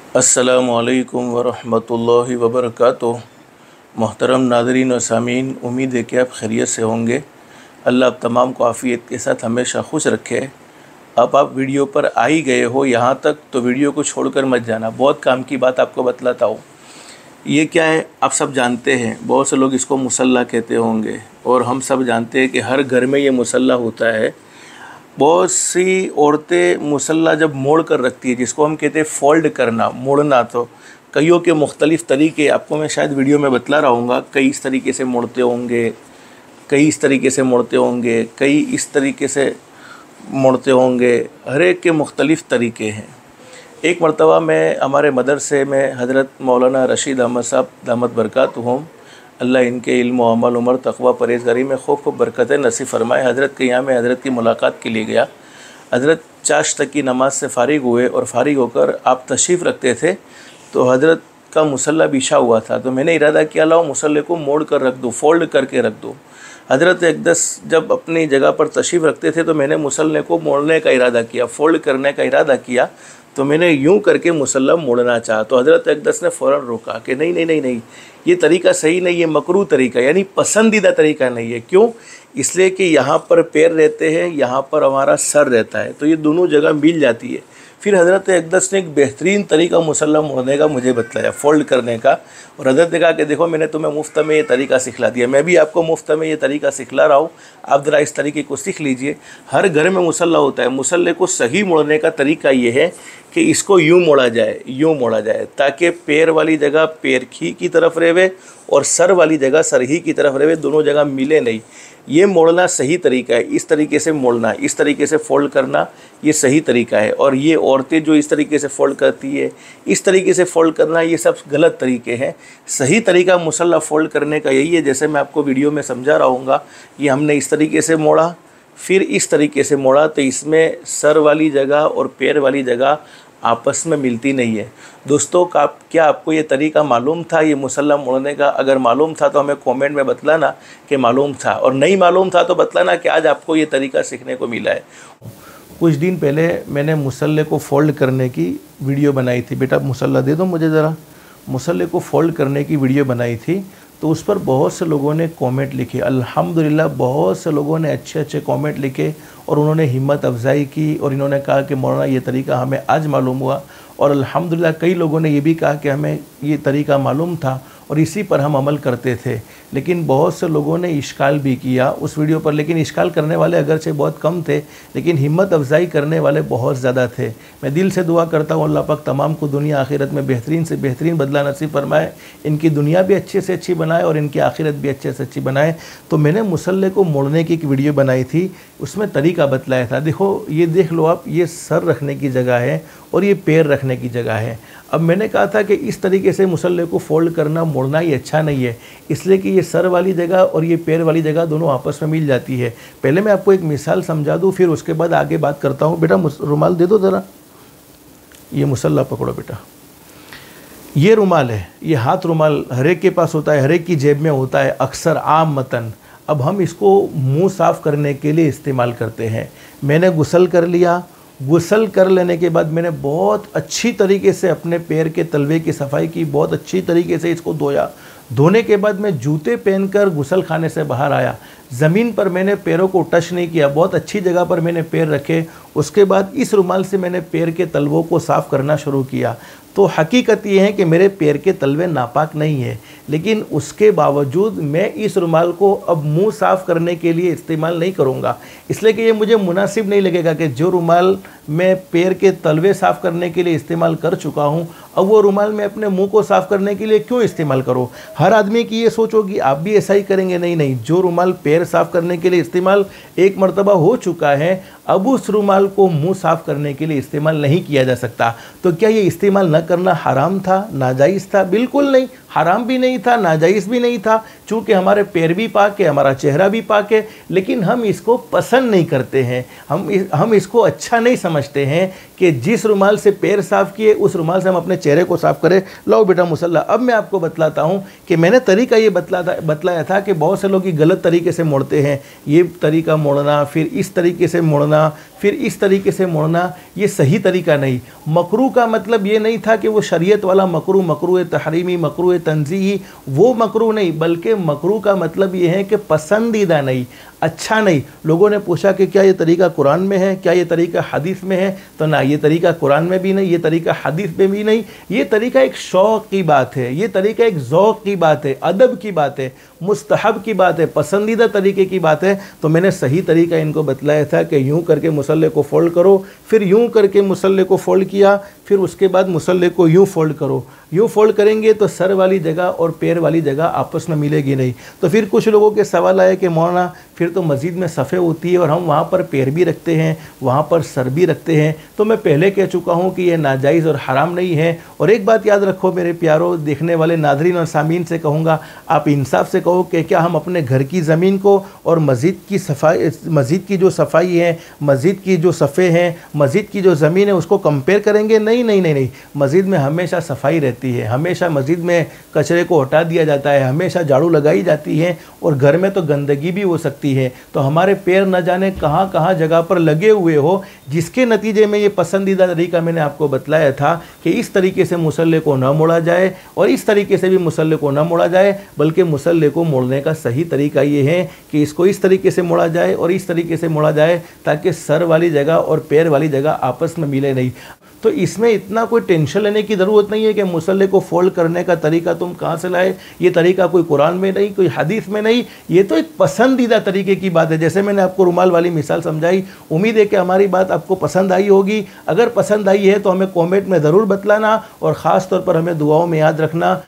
अस्सलामुअलैकुम वरहमतुल्लाहि वबरकातुह। मोहतरम नाज़रीन व सामीन, उम्मीद है कि आप खैरियत से होंगे। अल्लाह आप तमाम को आफ़ियत के साथ हमेशा खुश रखे। अब आप वीडियो पर आ ही गए हो यहाँ तक, तो वीडियो को छोड़कर मत जाना। बहुत काम की बात आपको बतलाता हूँ। ये क्या है आप सब जानते हैं, बहुत से लोग इसको मुसल्ला कहते होंगे, और हम सब जानते हैं कि हर घर में ये मुसल्ला होता है। बहुत सी औरतें मुसल्ला जब मोड़ कर रखती है, जिसको हम कहते हैं फ़ोल्ड करना, मोड़ना, तो कईयों के मुख्तलिफ़ तरीके आपको मैं शायद वीडियो में बतला रहा हूँगा। कई इस तरीके से मोड़ते होंगे, कई इस तरीके से मोड़ते होंगे, कई इस तरीके से मोड़ते होंगे। हर एक के मुख्तलिफ़ तरीके हैं। एक मरतबा मैं हमारे मदरसे में हज़रत मौलाना रशीद अहमद साहब दामत बरकातुहुम, अल्लाह इनके इल्म व अमल उमर तक़वा परहेज़गारी में खूब बरकत नसीब फ़रमाए, हज़रत के यहाँ में हज़रत की मुलाकात के लिए गया। हज़रत चाश तक की नमाज से फ़ारिग हुए और फ़ारिग होकर आप तशरीफ़ रखते थे, तो हज़रत का मुसल्ला बिछा हुआ था। तो मैंने इरादा किया, लाओ मुसल्ले को मोड़ कर रख दूँ, फ़ोल्ड करके रख दूँ। हज़रत एकदस जब अपनी जगह पर तशरीफ़ रखते थे तो मैंने मुसल्ले को मोड़ने का इरादा किया, फ़ोल्ड करने का इरादा किया। तो मैंने यूं करके मुसल्ला मोड़ना चाहा, तो हज़रत अक़दस ने फ़ौरन रोका कि नहीं नहीं नहीं नहीं, ये तरीका सही नहीं है, मकरूह तरीका, यानी पसंदीदा तरीका नहीं है। क्यों? इसलिए कि यहाँ पर पैर रहते हैं, यहाँ पर हमारा सर रहता है, तो ये दोनों जगह मिल जाती है। फिर हज़रत अक़दस ने एक बेहतरीन तरीका मुसल्ला मोड़ने का मुझे बतलाया, फ़ोल्ड करने का। और हज़रत ने कहा कि देखो, मैंने तुम्हें मुफ्त में ये तरीका सिखला दिया, मैं भी आपको मुफ्त में ये तरीका सिखला रहा हूँ, आप ज़रा इस तरीके को सीख लीजिए। हर घर में मुसल्ला होता है, मुसल्ले को सही मोड़ने का तरीका ये है कि इसको यूँ मोड़ा जाए, यूँ मोड़ा जाए, ताकि पैर वाली जगह पैर की तरफ रहे और सर वाली जगह सर ही की तरफ रहे, दोनों जगह मिले नहीं। ये मोड़ना सही तरीका है। इस तरीके से मोड़ना, इस तरीके से फ़ोल्ड करना, ये सही तरीका है। और ये औरतें जो इस तरीके से फ़ोल्ड करती है, इस तरीके से फ़ोल्ड करना, ये सब गलत तरीके हैं। सही तरीका मुसल्ला फ़ोल्ड करने का यही है, जैसे मैं आपको वीडियो में समझा रहा हूँगा। ये हमने इस तरीके से मोड़ा, फिर इस तरीके से मोड़ा, तो इसमें सर वाली जगह और पैर वाली जगह आपस में मिलती नहीं है। दोस्तों, क्या आपको ये तरीका मालूम था, ये मुसल्ला मोड़ने का? अगर मालूम था तो हमें कमेंट में बतलाना कि मालूम था, और नहीं मालूम था तो बतलाना कि आज आपको ये तरीका सीखने को मिला है। कुछ दिन पहले मैंने मुसल्ले को फ़ोल्ड करने की वीडियो बनाई थी। बेटा मुसल्ला दे दो मुझे ज़रा। मुसल्ले को फ़ोल्ड करने की वीडियो बनाई थी, तो उस पर बहुत से लोगों ने कमेंट लिखे। अल्हम्दुलिल्लाह, बहुत से लोगों ने अच्छे अच्छे कमेंट लिखे और उन्होंने हिम्मत अफजाई की, और इन्होंने कहा कि मौलाना ये तरीका हमें आज मालूम हुआ। और अल्हम्दुलिल्लाह कई लोगों ने ये भी कहा कि हमें ये तरीका मालूम था और इसी पर हम अमल करते थे। लेकिन बहुत से लोगों ने इश्काल भी किया उस वीडियो पर, लेकिन इश्काल करने वाले अगरचे बहुत कम थे, लेकिन हिम्मत अफजाई करने वाले बहुत ज़्यादा थे। मैं दिल से दुआ करता हूँ अल्लाह पाक तमाम को दुनिया आखिरत में बेहतरीन से बेहतरीन बदला नसीब फरमाए, इनकी दुनिया भी अच्छे से अच्छी बनाए और इनकी आखिरत भी अच्छे से अच्छी बनाए। तो मैंने मुसल्ले को मोड़ने की एक वीडियो बनाई थी, उसमें तरीका बतलाया था। देखो, ये देख लो आप, ये सर रखने की जगह है और ये पैर रखने की जगह है। अब मैंने कहा था कि इस तरीके से मुसल्ले को फ़ोल्ड करना, मोड़ना ये अच्छा नहीं है, इसलिए कि ये सर वाली जगह और ये पैर वाली जगह दोनों आपस में मिल जाती है। पहले मैं आपको एक मिसाल समझा दूँ, फिर उसके बाद आगे बात करता हूँ। बेटा रुमाल दे दो ज़रा, ये मुसल्ला पकड़ो बेटा। ये रुमाल है, ये हाथ रुमाल हर एक के पास होता है, हर एक की जेब में होता है अक्सर आम मतन। अब हम इसको मुँह साफ़ करने के लिए इस्तेमाल करते हैं। मैंने गुसल कर लिया, गुसल कर लेने के बाद मैंने बहुत अच्छी तरीके से अपने पैर के तलवे की सफाई की, बहुत अच्छी तरीके से इसको धोया। धोने के बाद मैं जूते पहनकर गुसल खाने से बाहर आया। ज़मीन पर मैंने पैरों को टच नहीं किया, बहुत अच्छी जगह पर मैंने पैर रखे। उसके बाद इस रुमाल से मैंने पैर के तलवों को साफ़ करना शुरू किया। तो हकीकत ये है कि मेरे पैर के तलवे नापाक नहीं है, लेकिन उसके बावजूद मैं इस रुमाल को अब मुंह साफ़ करने के लिए इस्तेमाल नहीं करूँगा, इसलिए कि ये मुझे मुनासिब नहीं लगेगा कि जो रुमाल मैं पैर के तलवे साफ़ करने के लिए इस्तेमाल कर चुका हूँ, अब वो रुमाल मैं अपने मुंह को साफ़ करने के लिए क्यों इस्तेमाल करूँ। हर आदमी की ये सोच होगी आप भी ऐसा ही करेंगे। नहीं नहीं, जो रुमाल पैर साफ़ करने के लिए इस्तेमाल एक मरतबा हो चुका है, अब उस रुमाल को मुंह साफ़ करने के लिए इस्तेमाल नहीं किया जा सकता। तो क्या ये इस्तेमाल न करना हराम था, नाजायज़ था? बिल्कुल नहीं, हराम भी नहीं था, नाजायज़ भी नहीं था, चूँकि हमारे पैर भी पाक है, हमारा चेहरा भी पाक है, लेकिन हम इसको पसंद नहीं करते हैं। हम इसको अच्छा नहीं समझते हैं कि जिस रुमाल से पैर साफ़ किए उस रुमाल से हम अपने चेहरे को साफ़ करें। लो बेटा मुसल्ला। अब मैं आपको बतलाता हूँ कि मैंने तरीका ये बतलाया था कि बहुत से लोग ये गलत तरीके से मोड़ते हैं। ये तरीका मोड़ना, फिर इस तरीके से मोड़ना, फिर इस तरीके से मोड़ना ये सही तरीका नहीं। मकरू का मतलब ये नहीं था कि वो शरीयत वाला मकरू, मकरू तहरीमी, मकरू तंज़ीही, वो मकरू नहीं, बल्कि मकरू का मतलब ये है कि पसंदीदा नहीं, अच्छा नहीं। लोगों ने पूछा कि क्या ये तरीका कुरान में है, क्या ये तरीका हदीस में है? तो ना, ये तरीका कुरान में भी नहीं, ये तरीका हदीस में भी नहीं। ये तरीका एक शौक़ की बात है, ये तरीका एक ज़ौक़ की बात है, अदब की बात है, मुस्तहब की बात है, पसंदीदा तरीके की बात है। तो मैंने सही तरीका इनको बतलाया था कि यूँ करके मुसल्ले को फ़ोल्ड करो, फिर यूँ करके मुसल्ले को फ़ोल्ड किया, फिर उसके बाद मुसल्ले को यूँ फ़ोल्ड करो। यूँ फ़ोल्ड करेंगे तो सर वाली जगह और पैर वाली जगह आपस में मिलेगी नहीं। तो फिर कुछ लोगों के सवाल आए कि मौलाना फिर तो मस्जिद में सफ़े होती है और हम वहाँ पर पैर भी रखते हैं, वहाँ पर सर भी रखते हैं। तो मैं पहले कह चुका हूँ कि यह नाजायज़ और हराम नहीं है। और एक बात याद रखो मेरे प्यारों, देखने वाले नाज़रीन और सामीन से कहूँगा, आप इंसाफ से कहो कि क्या हम अपने घर की ज़मीन को और मस्जिद की सफाई, मस्जिद की जो सफाई है, मस्जिद की जो सफ़े हैं, मस्जिद की जो ज़मीन है, उसको कंपेयर करेंगे? नहीं नहीं नहीं नहीं। मस्जिद में हमेशा सफाई रहती है, हमेशा मस्जिद में कचरे को हटा दिया जाता है, हमेशा झाड़ू लगाई जाती है, और घर में तो गंदगी भी हो सकती है। तो हमारे पैर न जाने कहाँ कहाँ जगह पर लगे हुए हो, जिसके नतीजे में ये पसंदीदा तरीका मैंने आपको बतलाया था कि इस तरीके से मुसल्ले को न मोड़ा जाए और इस तरीके से भी मुसल्ले को न मोड़ा जाए, बल्कि मुसल्ले को मोड़ने का सही तरीका ये है कि इसको इस तरीके से मोड़ा जाए और इस तरीके से मोड़ा जाए ताकि सर वाली जगह और पैर वाली जगह आपस में मिले नहीं। तो इसमें इतना कोई टेंशन लेने की ज़रूरत नहीं है कि मुसल्ले को फ़ोल्ड करने का तरीका तुम कहाँ से लाए। ये तरीका कोई कुरान में नहीं, कोई हदीस में नहीं, ये तो एक पसंदीदा तरीके की बात है। जैसे मैंने आपको रुमाल वाली मिसाल समझाई, उम्मीद है कि हमारी बात आपको पसंद आई होगी। अगर पसंद आई है तो हमें कमेंट में ज़रूर बतलाना और ख़ास तौर पर हमें दुआओं में याद रखना।